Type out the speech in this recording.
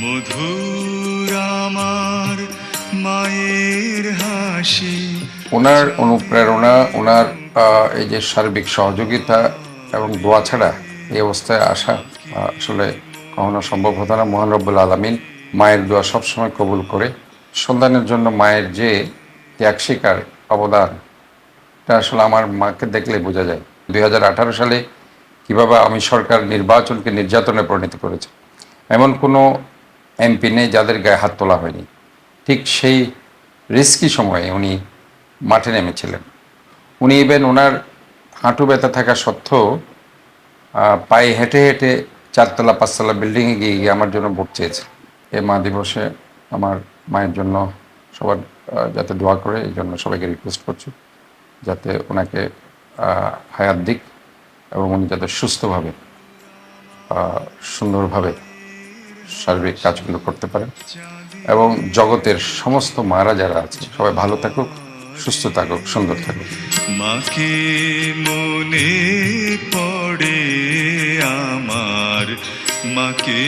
মধুর আমার মায়ের হাসি। ওনার অনুপ্রেরণা, ওনার এই যে সার্বিক সহযোগিতা এবং দোয়া ছাড়া এই অবস্থায় আসা আসলে কখনো সম্ভব হতো না। মহান রব্বুল আলামিন মায়ের দোয়া সবসময় কবুল করে। সন্তানের জন্য মায়ের যে ত্যাগ স্বীকার অবদান, এটা আসলে আমার মাকে দেখলে বোঝা যায়। 2018 সালে কীভাবে আমি সরকার নির্বাচনকে নির্যাতনে পরিণত করেছে, এমন কোনো এমপি নেই যাদের গায়ে হাত তোলা হয়নি। ঠিক সেই রিস্কি সময়ে উনি মাঠে নেমেছিলেন। উনি ইভেন ওনার হাঁটু ব্যথা থাকা সত্ত্বেও পায়ে হেঁটে হেঁটে 4তলা 5তলা বিল্ডিংয়ে গিয়ে আমার জন্য ভোট চেয়েছে। এই মা দিবসে আমার মায়ের জন্য সবার যাতে দোয়া করে, এই জন্য সবাইকে রিকোয়েস্ট করছি যাতে ওনাকে হায়াত দিক এবং উনি যাতে সুস্থভাবে সুন্দরভাবে সার্বিক কাজগুলো করতে পারেন এবং জগতের সমস্ত মারা যারা আছে সবাই ভালো থাকুক, সুস্থ থাকুক, সুন্দর থাকুক। মাকে মনে পড়ে আমার, মাকে